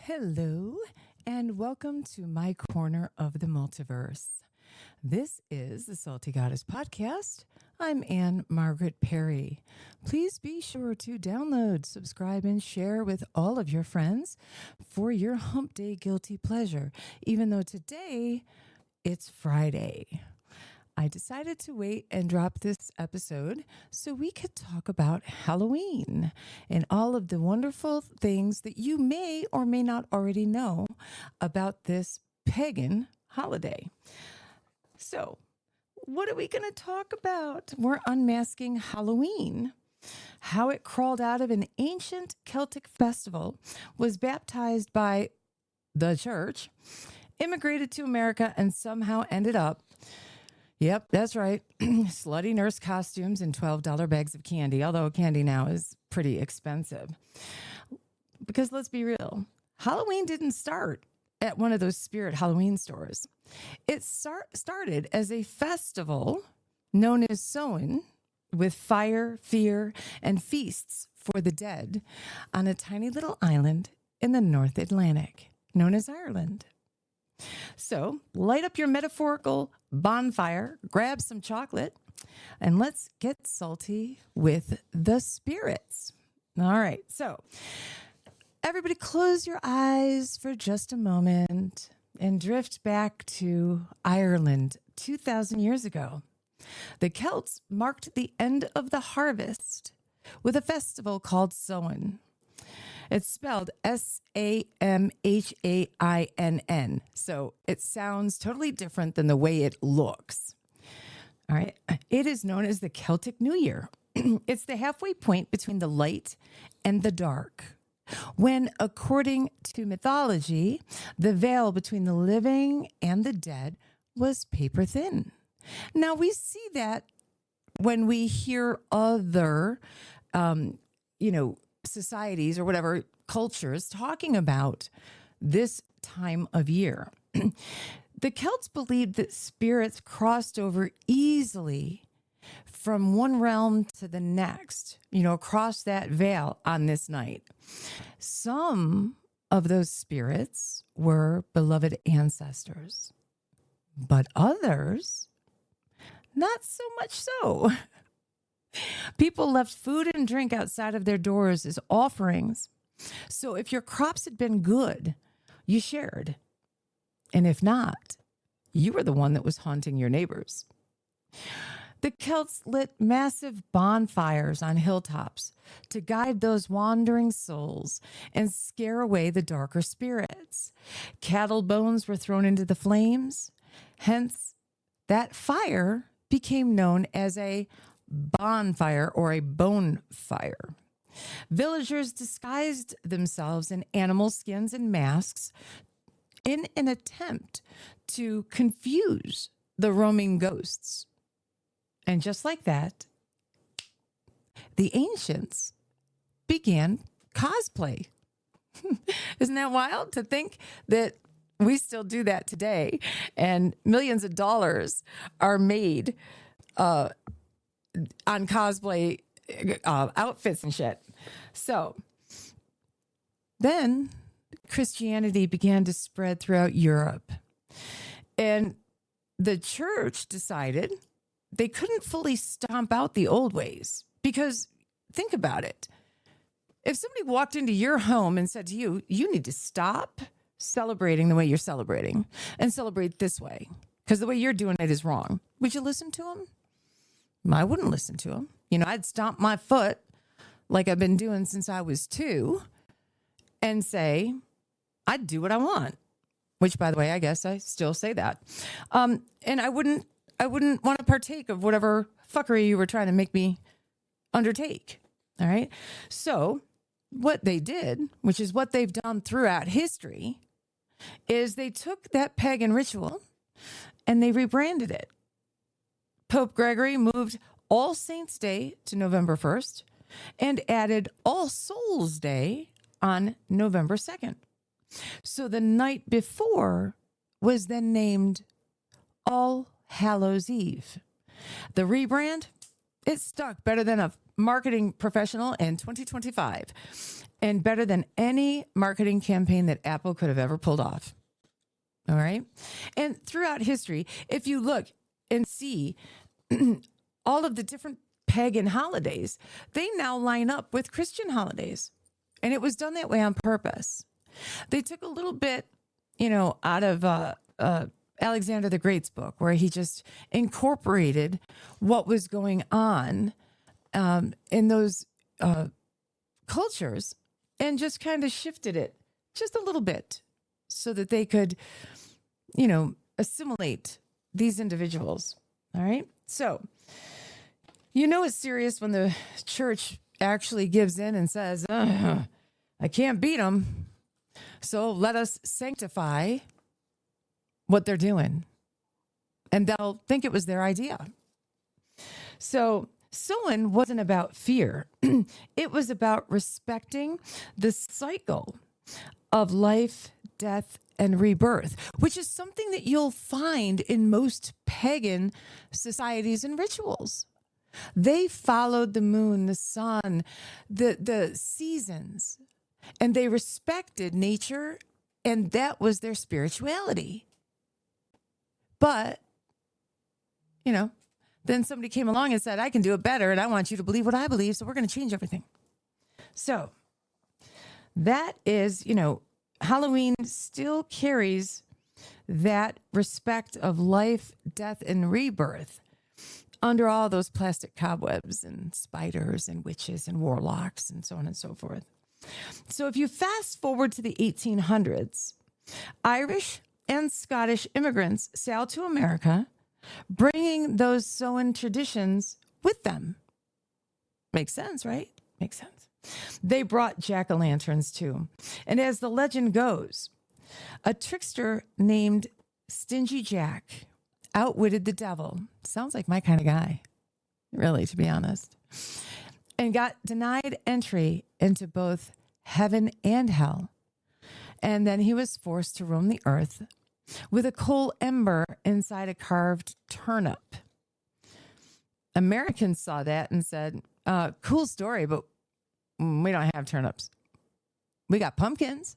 Hello, and welcome to my corner of the multiverse. This is the Salty Goddess Podcast. I'm Margaret Perry. Please be sure to download, subscribe, and share with all of your friends for your hump day guilty pleasure, even though today it's Friday. I decided to wait and drop this episode so we could talk about Halloween and all of the wonderful things that you may or may not already know about this pagan holiday. So, what are we going to talk about? We're unmasking Halloween, how it crawled out of an ancient Celtic festival, was baptized by the church, immigrated to America, and somehow ended up Yep, that's right. Slutty nurse costumes and $12 bags of candy, although candy now is pretty expensive. Because let's be real, Halloween didn't start at one of those spirit Halloween stores. It started as a festival known as Samhain, with fire, fear, and feasts for the dead on a tiny little island in the North Atlantic, known as Ireland. So light up your metaphorical bonfire, grab some chocolate, and let's get salty with the spirits. All right. So everybody close your eyes for just a moment and drift back to Ireland 2,000 years ago. The Celts marked the end of the harvest with a festival called Samhain. It's spelled Samhain, so it sounds totally different than the way it looks. All right. It is known as the Celtic New Year. It's the halfway point between the light and the dark, when, according to mythology, the veil between the living and the dead was paper thin. Now, we see that when we hear other, societies or whatever cultures talking about this time of year. The Celts believed that spirits crossed over easily from one realm to the next, across that veil on this night. Some of those spirits were beloved ancestors, but others, not so much so. People left food and drink outside of their doors as offerings. So if your crops had been good, you shared. And if not, you were the one that was haunting your neighbors. The Celts lit massive bonfires on hilltops to guide those wandering souls and scare away the darker spirits. Cattle bones were thrown into the flames. Hence, that fire became known as a bonfire or a bone fire. Villagers disguised themselves in animal skins and masks in an attempt to confuse the roaming ghosts. And just like that, the ancients began cosplay. Isn't that wild to think that we still do that today and millions of dollars are made on cosplay outfits and shit. So then Christianity began to spread throughout Europe. And the church decided they couldn't fully stomp out the old ways. Because think about it. If somebody walked into your home and said to you, you need to stop celebrating the way you're celebrating and celebrate this way, because the way you're doing it is wrong, would you listen to them? I wouldn't listen to him. I'd stomp my foot like I've been doing since I was 2 and say, I'd do what I want, which, by the way, I guess I still say that. And I wouldn't want to partake of whatever fuckery you were trying to make me undertake. All right. So what they did, which is what they've done throughout history, is they took that pagan ritual and they rebranded it. Pope Gregory moved All Saints' Day to November 1st and added All Souls' Day on November 2nd. So the night before was then named All Hallows Eve. The rebrand, it stuck better than a marketing professional in 2025 and better than any marketing campaign that Apple could have ever pulled off. All right. And throughout history, if you look and see all of the different pagan holidays, they now line up with Christian holidays. And it was done that way on purpose. They took a little bit, out of Alexander the Great's book, where he just incorporated what was going on in those cultures and just kind of shifted it just a little bit so that they could, assimilate these individuals. All right. So, it's serious when the church actually gives in and says, I can't beat them. So let us sanctify what they're doing. And they'll think it was their idea. So Samhain wasn't about fear. It was about respecting the cycle of life, death, and rebirth, which is something that you'll find in most pagan societies and rituals. They followed the moon, the sun, the seasons, and they respected nature, and that was their spirituality. But, then somebody came along and said, I can do it better, and I want you to believe what I believe, so we're going to change everything. So that is, Halloween still carries that respect of life, death, and rebirth under all those plastic cobwebs and spiders and witches and warlocks and so on and so forth. So if you fast forward to the 1800s, Irish and Scottish immigrants sailed to America, bringing those Samhain traditions with them. Makes sense, right? Makes sense. They brought jack-o'-lanterns too. And as the legend goes, a trickster named Stingy Jack outwitted the devil. Sounds like my kind of guy, really, to be honest. And got denied entry into both heaven and hell. And then he was forced to roam the earth with a coal ember inside a carved turnip. Americans saw that and said, cool story, but we don't have turnips. We got pumpkins.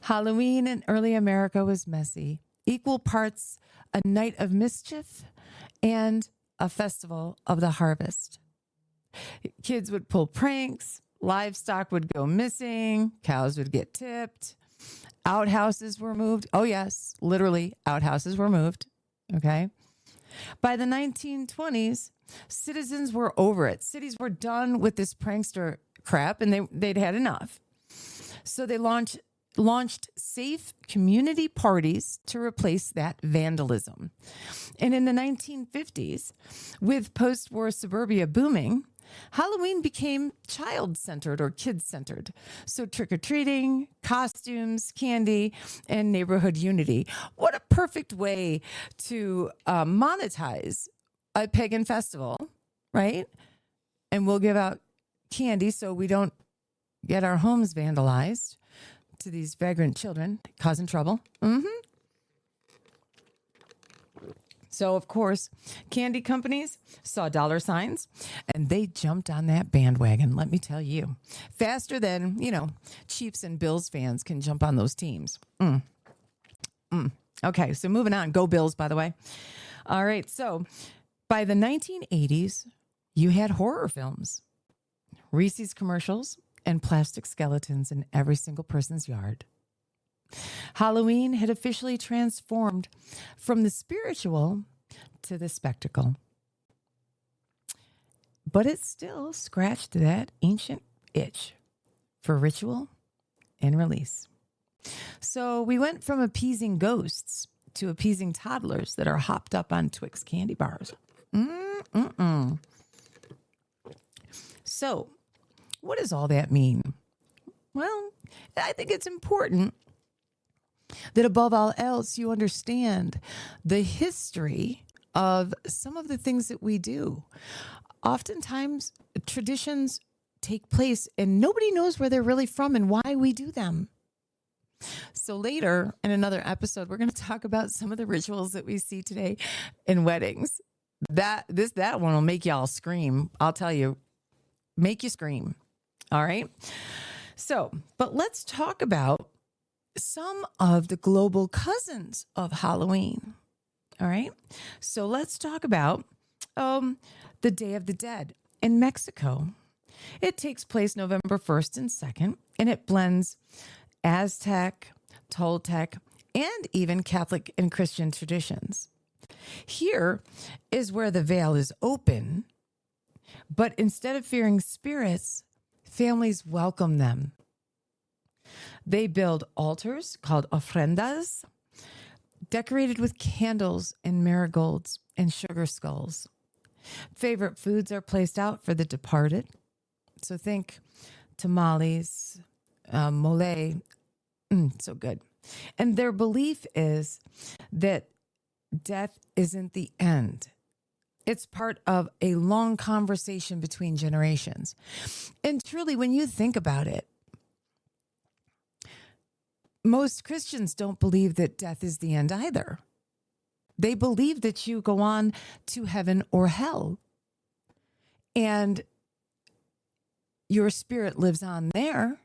Halloween in early America was messy. Equal parts a night of mischief and a festival of the harvest. Kids would pull pranks, livestock would go missing, cows would get tipped, outhouses were moved. Oh, yes, literally, outhouses were moved. Okay. By the 1920s, citizens were over it. Cities were done with this prankster crap, and they'd had enough. So they launched safe community parties to replace that vandalism. And in the 1950s, with post-war suburbia booming, Halloween became child-centered or kid-centered. So trick-or-treating, costumes, candy, and neighborhood unity. What a perfect way to monetize a pagan festival, right? And we'll give out candy so we don't get our homes vandalized to these vagrant children causing trouble. So, of course, candy companies saw dollar signs and they jumped on that bandwagon, let me tell you. Faster than, Chiefs and Bills fans can jump on those teams. Okay, so moving on. Go Bills, by the way. All right, so by the 1980s, you had horror films, Reese's commercials, and plastic skeletons in every single person's yard. Halloween had officially transformed from the spiritual to the spectacle. But it still scratched that ancient itch for ritual and release. So we went from appeasing ghosts to appeasing toddlers that are hopped up on Twix candy bars. So what does all that mean? Well, I think it's important that above all else, you understand the history of some of the things that we do. Oftentimes, traditions take place and nobody knows where they're really from and why we do them. So later in another episode, we're going to talk about some of the rituals that we see today in weddings That one will make y'all scream. I'll tell you, make you scream. All right. So, but let's talk about some of the global cousins of Halloween. All right. So let's talk about the Day of the Dead in Mexico. It takes place November 1st and 2nd, and it blends Aztec, Toltec, and even Catholic and Christian traditions. Here is where the veil is open, but instead of fearing spirits, families welcome them. They build altars called ofrendas, decorated with candles and marigolds and sugar skulls. Favorite foods are placed out for the departed. So think tamales, mole, so good. And their belief is that death isn't the end. It's part of a long conversation between generations. And truly, when you think about it, most Christians don't believe that death is the end either. They believe that you go on to heaven or hell, and your spirit lives on there.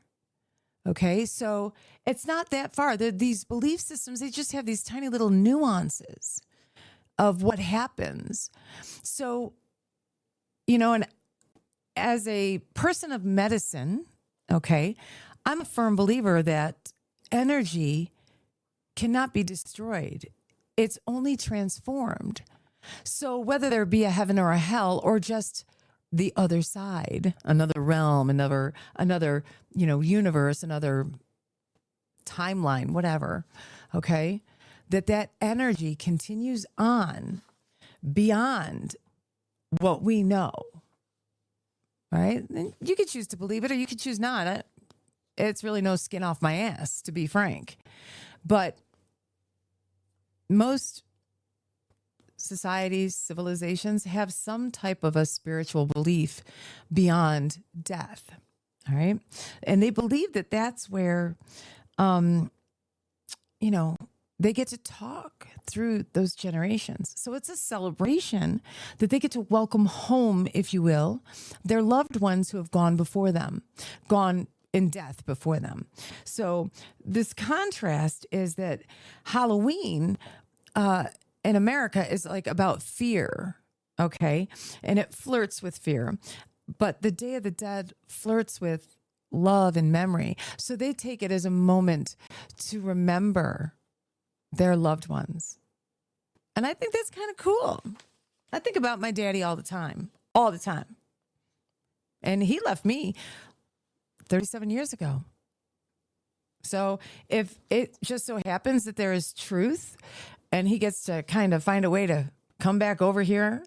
Okay, so it's not that far. These belief systems, they just have these tiny little nuances of what happens. So, and as a person of medicine, okay, I'm a firm believer that energy cannot be destroyed. It's only transformed. So whether there be a heaven or a hell or just the other side, another realm, another universe, another timeline, whatever, okay, that energy continues on beyond what we know, right? And you could choose to believe it or you could choose not. It's really no skin off my ass, to be frank. But most societies, civilizations have some type of a spiritual belief beyond death. All right. And they believe that that's where, they get to talk through those generations. So it's a celebration that they get to welcome home, if you will, their loved ones who have gone before them, gone in death before them. So this contrast is that Halloween, in America is like about fear, okay? And it flirts with fear. But the Day of the Dead flirts with love and memory. So they take it as a moment to remember their loved ones. And I think that's kind of cool. I think about my daddy all the time. And he left me 37 years ago. So if it just so happens that there is truth and he gets to kind of find a way to come back over here,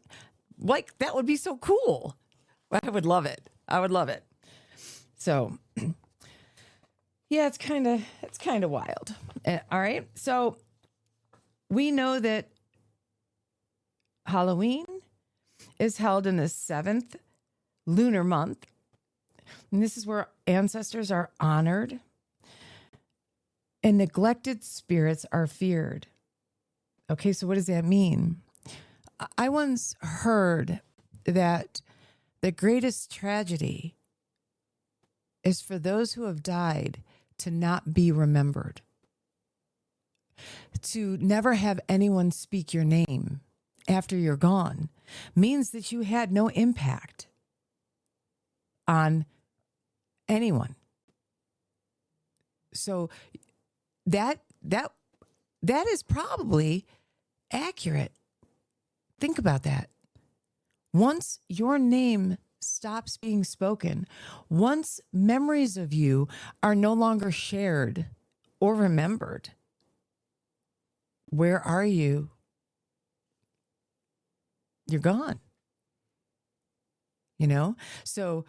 like that would be so cool. I would love it. So yeah, it's kind of wild. All right. So we know that Halloween is held in the 7th lunar month. And this is where ancestors are honored and neglected spirits are feared. Okay, so what does that mean? I once heard that the greatest tragedy is for those who have died to not be remembered, to never have anyone speak your name after you're gone means that you had no impact on anyone. So that is probably accurate. Think about that. Once your name stops being spoken, once memories of you are no longer shared or remembered, where are you? You're gone. So,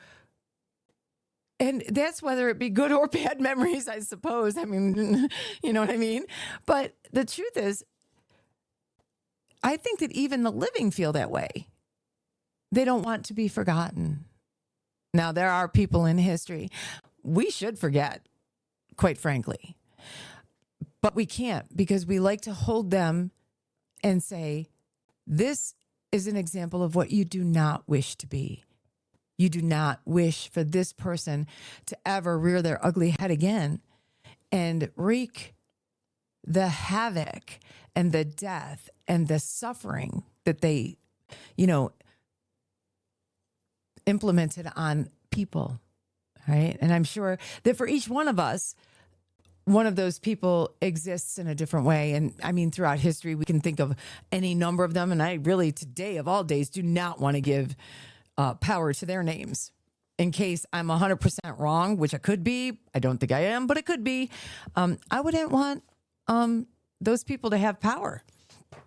and that's whether it be good or bad memories, I suppose. I mean, you know what I mean? But the truth is, I think that even the living feel that way. They don't want to be forgotten. Now, there are people in history we should forget, quite frankly. But we can't because we like to hold them and say, this is an example of what you do not wish to be. You do not wish for this person to ever rear their ugly head again and wreak the havoc and the death and the suffering that they, implemented on people, right? And I'm sure that for each one of us, one of those people exists in a different way. And I mean, throughout history, we can think of any number of them. And I really, today of all days, do not want to give power to their names in case I'm 100% wrong, which I could be. I don't think I am, but it could be. I wouldn't want those people to have power.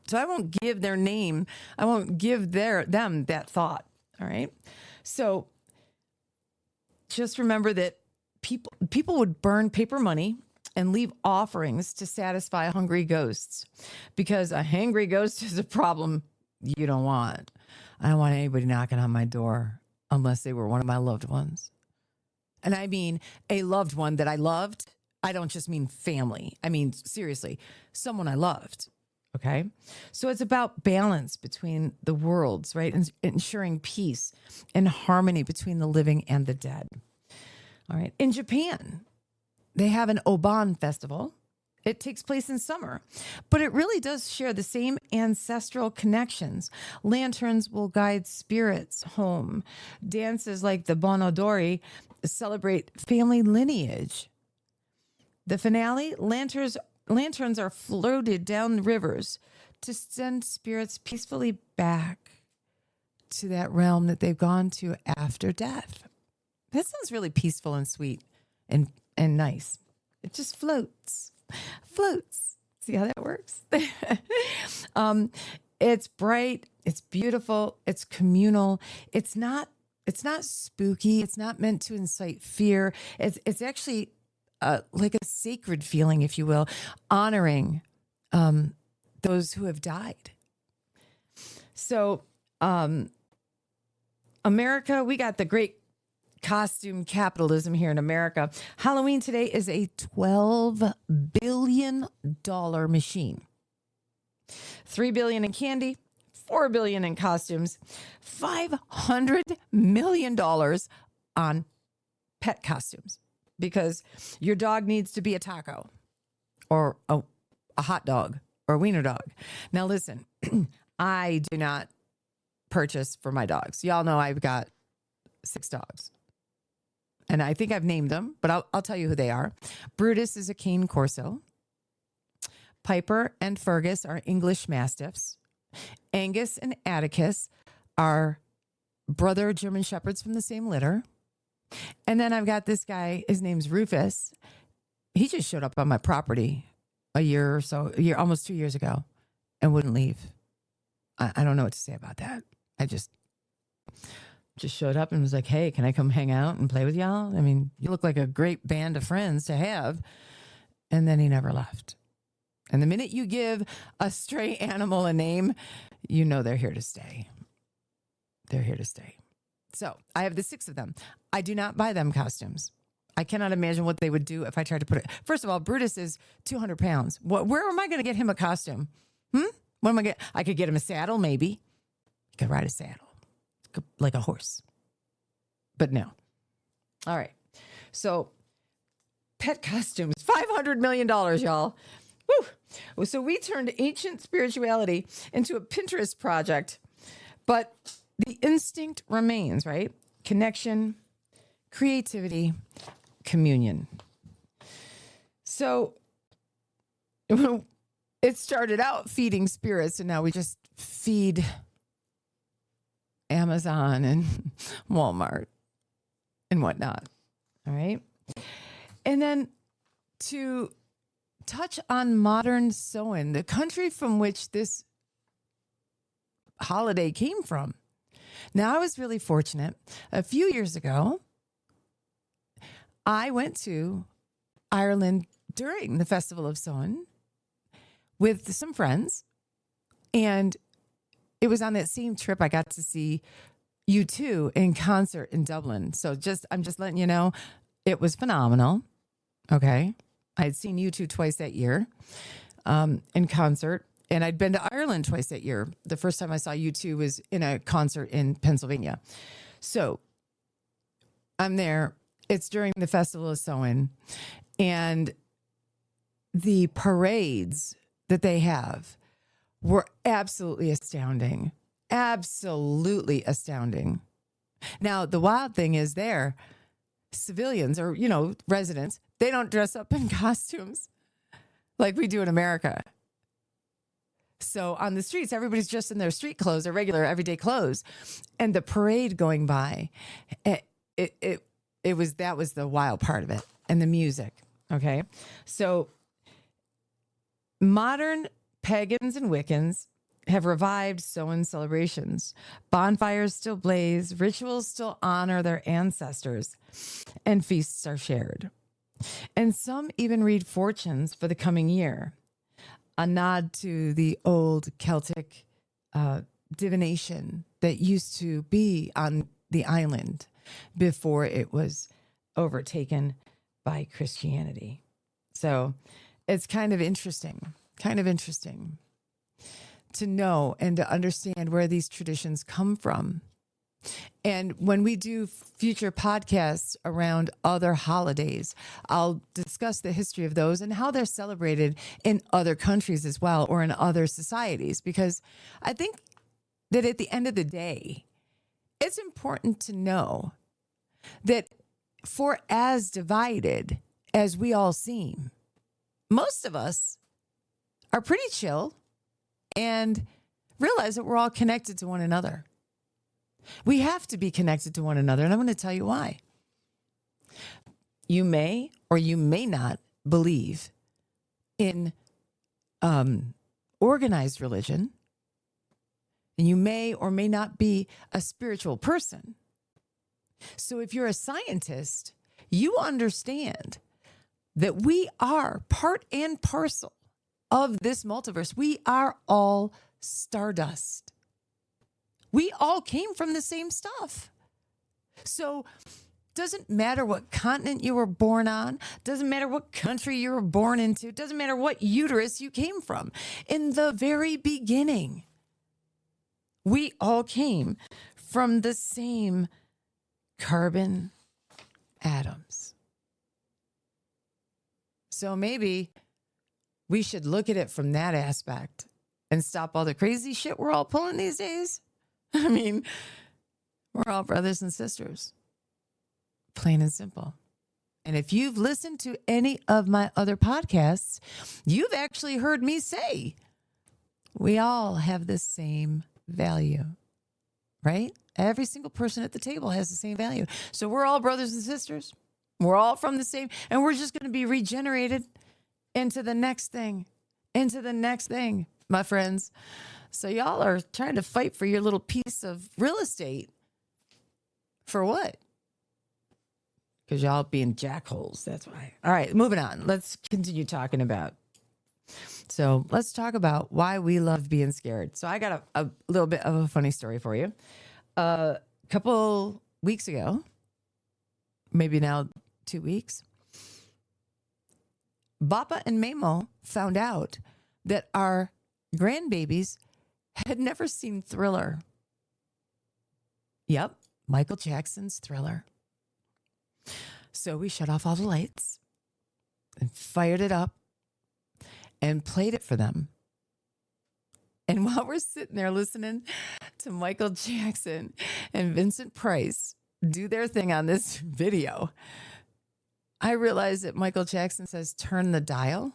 So I won't give their name. I won't give them that thought. All right. So just remember that people would burn paper money and leave offerings to satisfy hungry ghosts, because a hangry ghost is a problem you don't want. I don't want anybody knocking on my door unless they were one of my loved ones. And I mean a loved one that I loved. I don't just mean family. I mean, seriously, someone I loved. Okay. So it's about balance between the worlds, right? And ensuring peace and harmony between the living and the dead. All right. In Japan, they have an Obon festival. It takes place in summer, but it really does share the same ancestral connections. Lanterns will guide spirits home. Dances like the Bonodori celebrate family lineage. The finale, lanterns are floated down rivers to send spirits peacefully back to that realm that they've gone to after death. That sounds really peaceful and sweet and nice. It just floats. See how that works? It's bright. It's beautiful. It's communal. It's not spooky. It's not meant to incite fear. It's actually like a sacred feeling, if you will, honoring those who have died. So, America, we got the great costume capitalism here in America. Halloween today is a $12 billion machine. $3 billion in candy, $4 billion in costumes, $500 million on pet costumes, because your dog needs to be a taco or a hot dog or a wiener dog. Now, listen, I do not purchase for my dogs. Y'all know I've got 6 dogs. And I think I've named them, but I'll tell you who they are. Brutus is a cane corso. Piper and Fergus are English mastiffs. Angus and Atticus are brother German shepherds from the same litter. And then I've got this guy, his name's Rufus. He just showed up on my property almost 2 years ago, and wouldn't leave. I don't know what to say about that. I just showed up and was like, hey, can I come hang out and play with y'all? I mean, you look like a great band of friends to have. And then he never left. And the minute you give a stray animal a name, you know they're here to stay. They're here to stay. So I have the 6 of them. I do not buy them costumes. I cannot imagine what they would do if I tried to put it. First of all, Brutus is 200 pounds. Where am I going to get him a costume? What am I going to I could get him a saddle, maybe. He could ride a saddle like a horse. But no. All right. So pet costumes, $500 million, y'all. Woo. So we turned ancient spirituality into a Pinterest project, but the instinct remains, right? Connection, creativity, communion. So it started out feeding spirits, and now we just feed Amazon and Walmart and whatnot. All right. And then to touch on modern Samhain, the country from which this holiday came from. Now, I was really fortunate. A few years ago, I went to Ireland during the Festival of Samhain with some friends, and it was on that same trip I got to see U2 in concert in Dublin. So I'm just letting you know, it was phenomenal. Okay. I had seen U2 twice that year in concert. And I'd been to Ireland twice that year. The first time I saw U2 was in a concert in Pennsylvania. So I'm there. It's during the Festival of Samhain. And the parades that they have were absolutely astounding. Absolutely astounding. Now, the wild thing is there, civilians or, residents, they don't dress up in costumes like we do in America. So on the streets, everybody's just in their street clothes, their regular everyday clothes. And the parade going by, that was the wild part of it, and the music. Okay. So modern pagans and Wiccans have revived Samhain celebrations. Bonfires still blaze, rituals still honor their ancestors, and feasts are shared. And some even read fortunes for the coming year, a nod to the old Celtic divination that used to be on the island before it was overtaken by Christianity. So it's kind of interesting to know and to understand where these traditions come from. And when we do future podcasts around other holidays, I'll discuss the history of those and how they're celebrated in other countries as well, or in other societies, because I think that at the end of the day, it's important to know that for as divided as we all seem, most of us are pretty chill and realize that we're all connected to one another. We have to be connected to one another, and I'm going to tell you why. You may or you may not believe in organized religion, and you may or may not be a spiritual person. So if you're a scientist, you understand that we are part and parcel of this multiverse. We are all stardust. We all came from the same stuff. So doesn't matter what continent you were born on, doesn't matter what country you were born into, doesn't matter what uterus you came from. In the very beginning, we all came from the same carbon atoms. So maybe we should look at it from that aspect and stop all the crazy shit we're all pulling these days. I mean, we're all brothers and sisters, plain and simple. And if you've listened to any of my other podcasts, you've actually heard me say, we all have the same value, right? Every single person at the table has the same value. So we're all brothers and sisters. We're all from the same, and we're just going to be regenerated into the next thing, my friends. So y'all are trying to fight for your little piece of real estate. For what? Because y'all being jackholes. That's why. All right, moving on. Let's continue talking about. So let's talk about why we love being scared. So I got a little bit of a funny story for you. A couple weeks ago, maybe now 2 weeks, Bappa and Mamo found out that our grandbabies had never seen Thriller. Yep, Michael Jackson's Thriller. So we shut off all the lights and fired it up and played it for them. And while we're sitting there listening to Michael Jackson and Vincent Price do their thing on this video, I realized that Michael Jackson says, turn the dial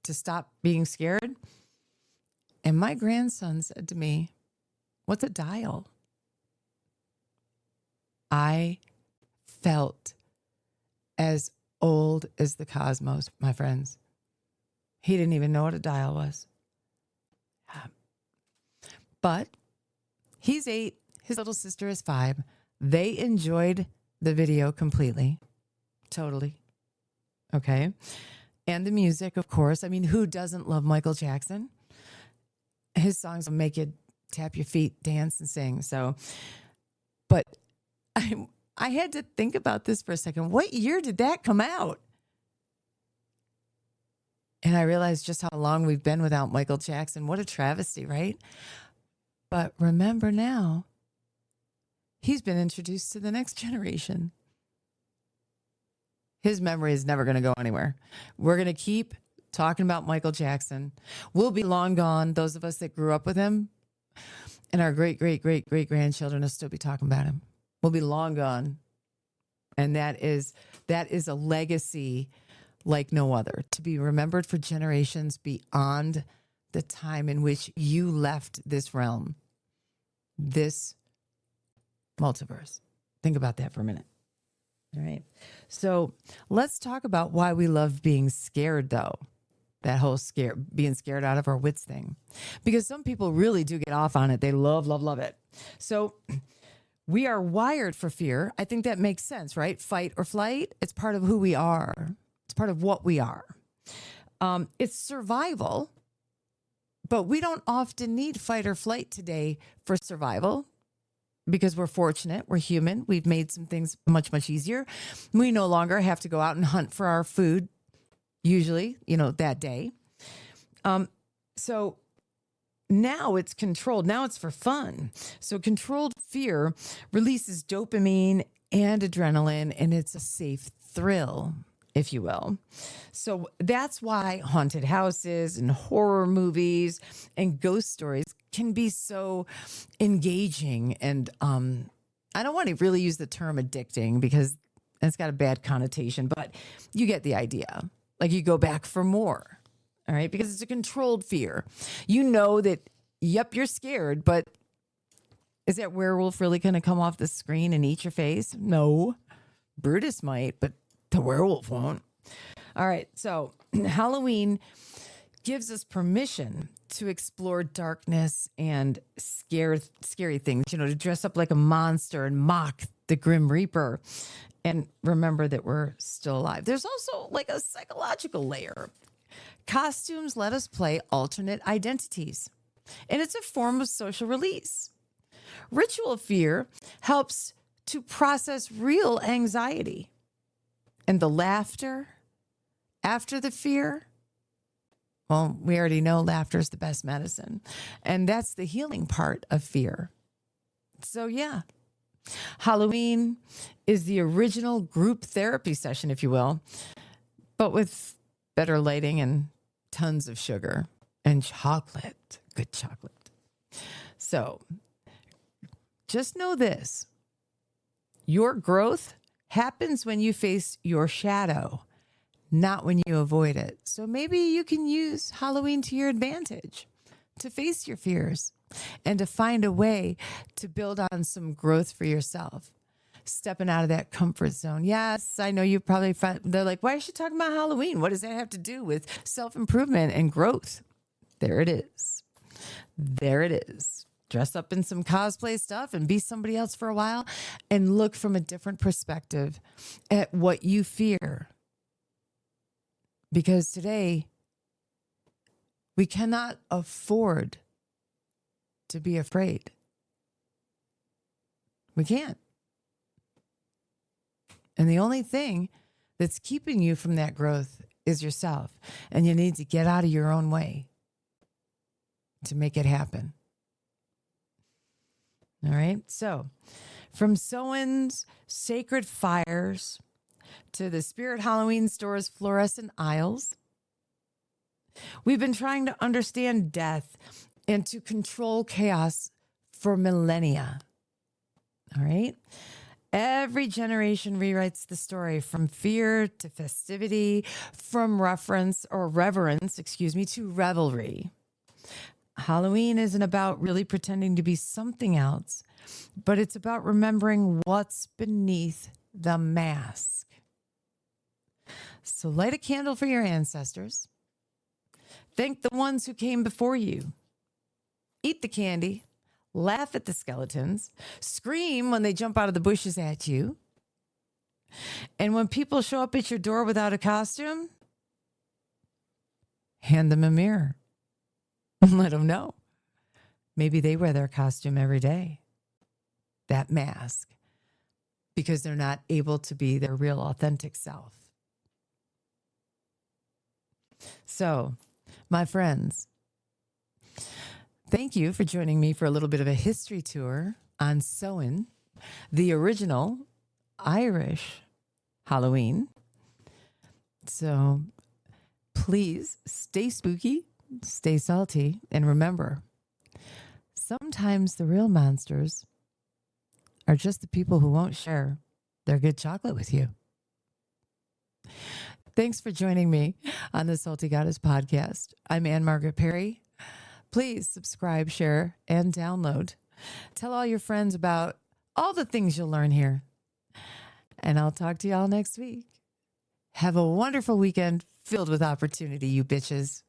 to stop being scared. And my grandson said to me, what's a dial? I felt as old as the cosmos, my friends. He didn't even know what a dial was. But he's 8. His little sister is 5. They enjoyed the video completely. Totally. Okay. And the music, of course. I mean, who doesn't love Michael Jackson? His songs will make you tap your feet, dance, and sing. So, but I had to think about this for a second. What year did that come out? And And I realized just how long we've been without Michael Jackson. What a travesty, right? But remember now, he's been introduced to the next generation. His memory is never going to go anywhere. We're going to keep talking about Michael Jackson. We'll be long gone, those of us that grew up with him, and our great, great, great, great grandchildren will still be talking about him. We'll be long gone. And that is a legacy like no other, to be remembered for generations beyond the time in which you left this realm, this multiverse. Think about that for a minute. All right. So let's talk about why we love being scared, though. That whole being scared out of our wits thing. Because some people really do get off on it. They love, love, love it. So we are wired for fear. I think that makes sense, right? Fight or flight. It's part of who we are. It's part of what we are. It's survival. But we don't often need fight or flight today for survival. Because we're fortunate, we're human. We've made some things much, much easier. We no longer have to go out and hunt for our food, usually, that day. So now it's controlled. Now it's for fun. So controlled fear releases dopamine and adrenaline, and it's a safe thrill, if you will. So that's why haunted houses and horror movies and ghost stories can be so engaging. And I don't want to really use the term addicting because it's got a bad connotation, but you get the idea. Like you go back for more, all right? Because it's a controlled fear. You know that, yep, you're scared, but is that werewolf really going to come off the screen and eat your face? No. Brutus might, but the werewolf won't. All right, so Halloween gives us permission to explore darkness and scary things, to dress up like a monster and mock the Grim Reaper and remember that we're still alive. There's also like a psychological layer. Costumes let us play alternate identities, and it's a form of social release. Ritual fear helps to process real anxiety. And the laughter after the fear, well, we already know laughter is the best medicine. And that's the healing part of fear. So yeah, Halloween is the original group therapy session, if you will, but with better lighting and tons of sugar and chocolate, good chocolate. So just know this, your growth happens when you face your shadow, not when you avoid it. So maybe you can use Halloween to your advantage, to face your fears and to find a way to build on some growth for yourself, stepping out of that comfort zone. Yes, I know you probably find, they're like, why is she talking about Halloween? What does that have to do with self-improvement and growth? There it is. There it is. Dress up in some cosplay stuff and be somebody else for a while and look from a different perspective at what you fear. Because today, we cannot afford to be afraid. We can't. And the only thing that's keeping you from that growth is yourself. And you need to get out of your own way to make it happen. All right. So from Samhain's sacred fires to the Spirit Halloween store's fluorescent aisles, we've been trying to understand death and to control chaos for millennia. All right. Every generation rewrites the story from fear to festivity, from reverence to revelry. Halloween isn't about really pretending to be something else, but it's about remembering what's beneath the mask. So light a candle for your ancestors. Thank the ones who came before you. Eat the candy. Laugh at the skeletons. Scream when they jump out of the bushes at you. And when people show up at your door without a costume, hand them a mirror. Let them know. Maybe they wear their costume every day. That mask. Because they're not able to be their real authentic self. So, my friends, thank you for joining me for a little bit of a history tour on Samhain, the original Irish Halloween. So, please stay spooky, stay salty, and remember, sometimes the real monsters are just the people who won't share their good chocolate with you. Thanks for joining me on the Salty Goddess podcast. I'm Margaret Perry. Please subscribe, share, and download. Tell all your friends about all the things you'll learn here. And I'll talk to y'all next week. Have a wonderful weekend filled with opportunity, you bitches.